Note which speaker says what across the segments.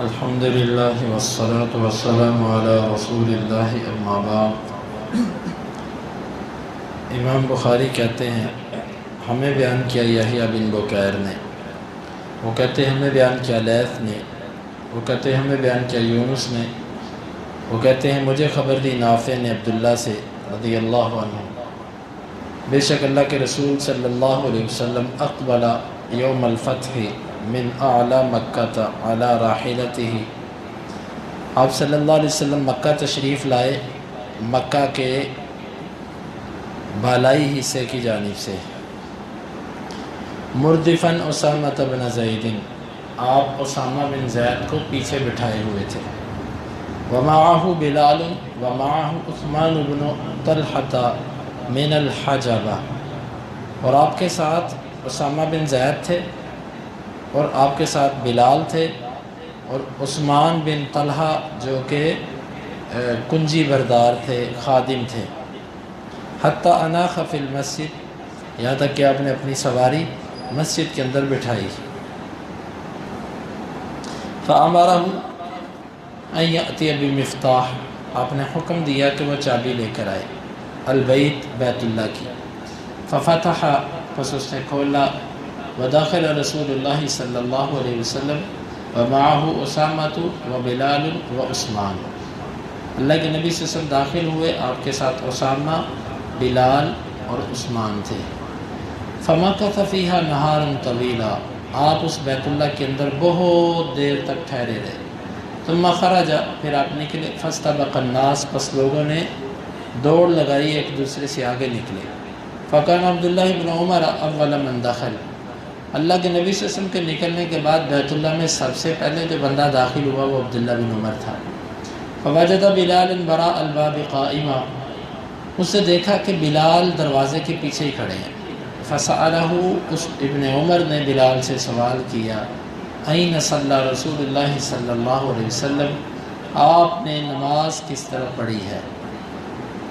Speaker 1: الحمد للہ والصلاة والسلام علی رسول اللہ اما بعد۔ امام بخاری کہتے ہیں ہمیں بیان کیا یحییٰ بن بکیر نے، وہ کہتے ہیں ہمیں بیان کیا لیث نے، وہ کہتے ہیں ہمیں بیان کیا یونس نے، وہ کہتے ہیں مجھے خبر دی نافع نے عبداللہ سے رضی اللہ عنہ، بے شک اللہ کے رسول صلی اللہ علیہ وسلم اقبل یوم الفتح من اعلی مکہ علی راحلتہ، آپ صلی اللہ علیہ وسلم مکہ تشریف لائے مکہ کے بالائی حصے کی جانب سے، مردفن اسامہ بن زید، آپ اسامہ بن زید کو پیچھے بٹھائے ہوئے تھے، ومعہ بلال ومعہ عثمان بن طلحہ من الحجبہ، اور آپ کے ساتھ اسامہ بن زید تھے اور آپ کے ساتھ بلال تھے اور عثمان بن طلحہ جو کہ کنجی بردار تھے، خادم تھے، حتی اناخ فی المسجد، یہاں تک کہ آپ نے اپنی سواری مسجد کے اندر بٹھائی، فامرہ ان یأتی بمفتاح، آپ نے حکم دیا کہ وہ چابی لے کر آئے، البیت بیت اللہ کی، ففتح، پس اس نے کھولا، وداخل رسول اللہ صلی اللہ علیہ وسلم ومعہ اسامۃ وبلال وعثمان، اللہ کے نبی صلی اللہ علیہ وسلم داخل ہوئے، آپ کے ساتھ اسامہ، بلال اور عثمان تھے، فمکث فیہا نہارا طویلا، آپ اس بیت اللہ کے اندر بہت دیر تک ٹھہرے رہے، ثم خرج، پھر آپ نکلے، فاستبق الناس، پس لوگوں نے دوڑ لگائی، ایک دوسرے سے آگے نکلے، فکان عبداللہ بن عمر اول من دخل، اللہ کے نبی صلی اللہ علیہ وسلم کے نکلنے کے بعد بیت اللہ میں سب سے پہلے جو بندہ داخل ہوا وہ عبداللہ بن عمر تھا، فوجد بلال براء الباب قائما، اس نے دیکھا کہ بلال دروازے کے پیچھے ہی کھڑے ہیں، فسألہ، اس ابن عمر نے بلال سے سوال کیا، این صلی رسول اللہ صلی اللہ علیہ وسلم، آپ نے نماز کس طرح پڑھی ہے،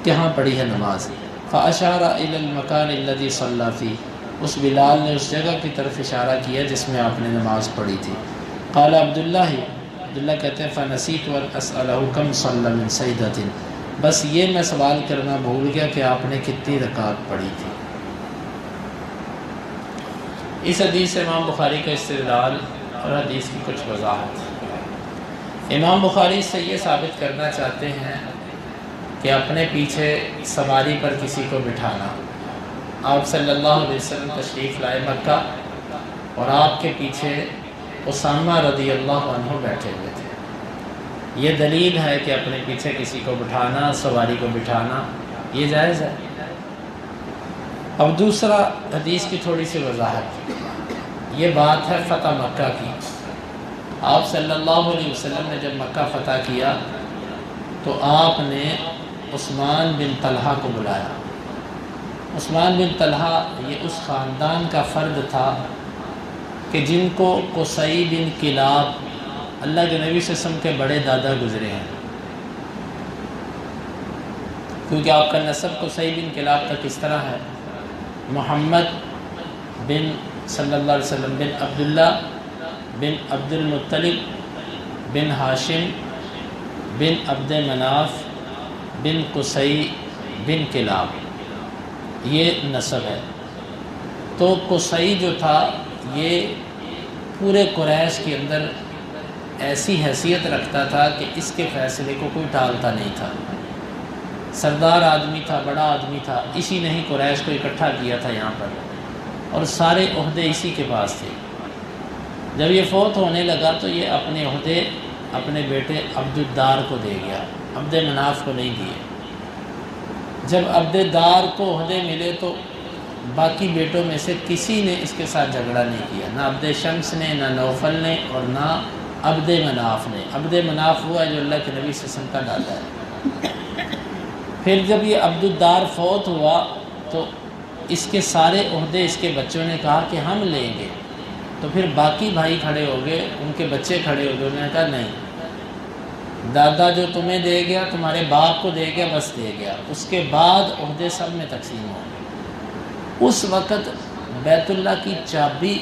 Speaker 1: کہاں پڑھی ہے نماز، فاشار الی المکان الذی صلی فیہ، اس بلال نے اس جگہ کی طرف اشارہ کیا جس میں آپ نے نماز پڑھی تھی، قال عبداللہ کہتے ہیں فنسیت ان اسألہ کم صلی من سجدۃ، بس یہ میں سوال کرنا بھول گیا کہ آپ نے کتنی رکعت پڑھی تھی۔ اس حدیث سے امام بخاری کا استدلال اور حدیث کی کچھ وضاحت، امام بخاری سے یہ ثابت کرنا چاہتے ہیں کہ اپنے پیچھے سواری پر کسی کو بٹھانا، آپ صلی اللہ علیہ وسلم تشریف لائے مکہ اور آپ کے پیچھے اسامہ رضی اللہ عنہ بیٹھے ہوئے تھے، یہ دلیل ہے کہ اپنے پیچھے کسی کو بٹھانا، سواری کو بٹھانا یہ جائز ہے۔ اب دوسرا حدیث کی تھوڑی سی وضاحت، یہ بات ہے فتح مکہ کی، آپ صلی اللہ علیہ وسلم نے جب مکہ فتح کیا تو آپ نے عثمان بن طلحہ کو بلایا، عثمان بن طلحہ یہ اس خاندان کا فرد تھا کہ جن کو قصی بن کلاب، اللہ کے نبی صلی اللہ علیہ وسلم کے بڑے دادا گزرے ہیں، کیونکہ آپ کا نسب قصی بن کلاب تک اس طرح ہے، محمد بن صلی اللہ علیہ وسلم بن عبداللہ بن عبد المطلب بن ہاشم بن عبد مناف بن قصی بن کلاب، یہ نسب ہے۔ تو قصی جو تھا یہ پورے قریش کے اندر ایسی حیثیت رکھتا تھا کہ اس کے فیصلے کو کوئی ٹالتا نہیں تھا، سردار آدمی تھا، بڑا آدمی تھا، اسی نے ہی قریش کو اکٹھا کیا تھا یہاں پر، اور سارے عہدے اسی کے پاس تھے۔ جب یہ فوت ہونے لگا تو یہ اپنے عہدے اپنے بیٹے عبد الدار کو دے گیا، عبد مناف کو نہیں دیے۔ جب عبد الدار کو عہدے ملے تو باقی بیٹوں میں سے کسی نے اس کے ساتھ جھگڑا نہیں کیا، نہ عبد شمس نے، نہ نوفل نے، اور نہ عبد مناف نے۔ عبد مناف ہوا جو اللہ کے نبی صلی اللہ علیہ وسلم کا دادا ہے۔ پھر جب یہ عبد الدار فوت ہوا تو اس کے سارے عہدے اس کے بچوں نے کہا کہ ہم لیں گے، تو پھر باقی بھائی کھڑے ہو گئے، ان کے بچے کھڑے ہو گئے، انہوں نے کہا نہیں، دادا جو تمہیں دے گیا تمہارے باپ کو دے گیا، بس دے گیا، اس کے بعد عہدے سب میں تقسیم ہو گئے۔ اس وقت بیت اللہ کی چابی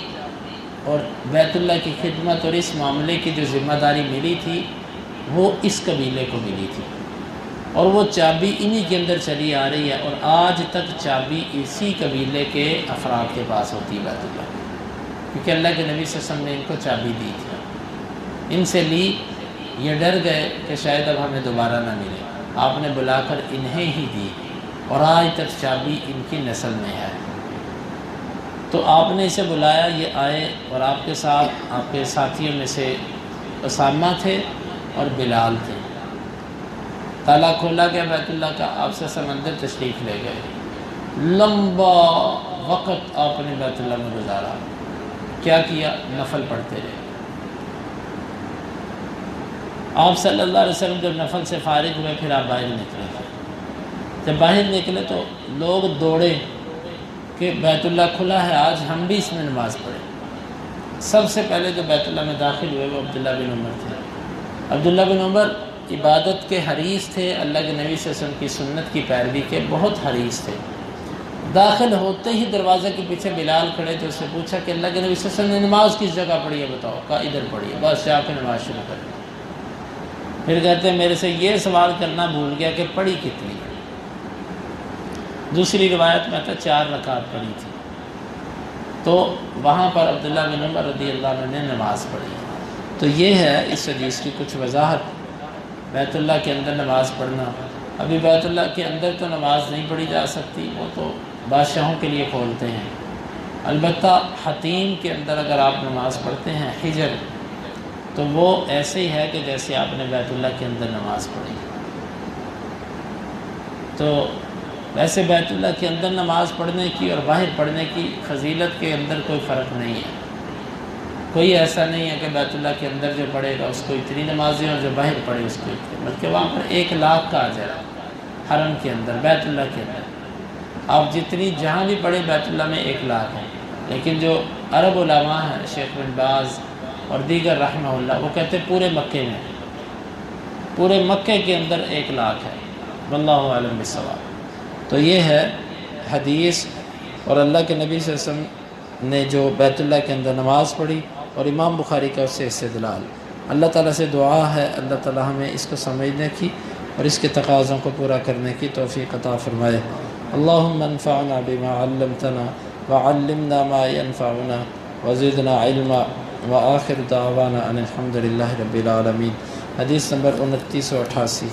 Speaker 1: اور بیت اللہ کی خدمت اور اس معاملے کی جو ذمہ داری ملی تھی وہ اس قبیلے کو ملی تھی، اور وہ چابی انہی کے اندر چلی آ رہی ہے، اور آج تک چابی اسی قبیلے کے افراد کے پاس ہوتی ہے بیت اللہ، کیونکہ اللہ کے نبی صلی اللہ علیہ وسلم نے ان کو چابی دی تھی، ان سے لی، یہ ڈر گئے کہ شاید اب ہمیں دوبارہ نہ ملے، آپ نے بلا کر انہیں ہی دی، اور آج تک چابی ان کی نسل میں ہے۔ تو آپ نے اسے بلایا، یہ آئے، اور آپ کے ساتھ آپ کے ساتھیوں میں سے اسامہ تھے اور بلال تھے۔ تالا کھولا گیا بیت اللہ کا، آپ سے سمندر تشریف لے گئے، لمبا وقت آپ نے بیت اللہ میں گزارا، کیا کیا؟ نفل پڑھتے رہے۔ آپ صلی اللہ علیہ وسلم جب نفل سے فارغ ہوئے پھر آپ باہر نکلے، جب باہر نکلے تو لوگ دوڑے کہ بیت اللہ کھلا ہے، آج ہم بھی اس میں نماز پڑھیں۔ سب سے پہلے جو بیت اللہ میں داخل ہوئے وہ عبداللہ بن عمر تھے۔ عبداللہ بن عمر عبادت کے حریص تھے، اللہ کے نبی صلی اللہ علیہ وسلم کی سنت کی پیروی کے بہت حریص تھے۔ داخل ہوتے ہی دروازے کے پیچھے بلال کھڑے تھے، اس سے پوچھا کہ اللہ کے نبی صلی اللہ علیہ وسلم نے نماز کس جگہ پڑھی ہے بتاؤ؟ کہا ادھر پڑھی ہے، بس جا کے نماز شروع کر دی۔ پھر کہتے ہیں میرے سے یہ سوال کرنا بھول گیا کہ پڑھی کتنی ہے۔ دوسری روایت میں تھا 4 رکعت پڑھی تھی، تو وہاں پر عبداللہ بن عمر رضی اللہ عنہ نے نماز پڑھی۔ تو یہ ہے اس حدیث کی کچھ وضاحت، بیت اللہ کے اندر نماز پڑھنا۔ ابھی بیت اللہ کے اندر تو نماز نہیں پڑھی جا سکتی، وہ تو بادشاہوں کے لیے کھولتے ہیں، البتہ حتیم کے اندر اگر آپ نماز پڑھتے ہیں حجر، تو وہ ایسے ہی ہے کہ جیسے آپ نے بیت اللہ کے اندر نماز پڑھی۔ تو ویسے بیت اللہ کے اندر نماز پڑھنے کی اور باہر پڑھنے کی فضیلت کے اندر کوئی فرق نہیں ہے، کوئی ایسا نہیں ہے کہ بیت اللہ کے اندر جو پڑھے گا اس کو اتنی نمازیں اور جو باہر پڑھے اس کو اتنی، بلکہ وہاں پر 1 لاکھ کا اجر ہے حرم کے اندر، بیت اللہ کے اندر آپ جتنی جہاں بھی پڑھیں بیت اللہ میں 1 لاکھ ہے۔ لیکن جو عرب علماء ہیں، شیخ بن باز اور دیگر رحمہ اللہ، وہ کہتے ہیں پورے مکے میں، پورے مکے کے اندر 1 لاکھ ہے، واللہ اعلم بالصواب۔ تو یہ ہے حدیث، اور اللہ کے نبی صلی اللہ علیہ وسلم نے جو بیت اللہ کے اندر نماز پڑھی، اور امام بخاری کا اس سے استدلال۔ اللہ تعالیٰ سے دعا ہے اللہ تعالیٰ ہمیں اس کو سمجھنے کی اور اس کے تقاضوں کو پورا کرنے کی توفیق عطا فرمائے۔ اللہم انفعنا بما علمتنا وعلمنا ما ينفعنا وزدنا علما وآخر دعوانا ان الحمد للہ رب العالمین۔ حدیث نمبر 2988۔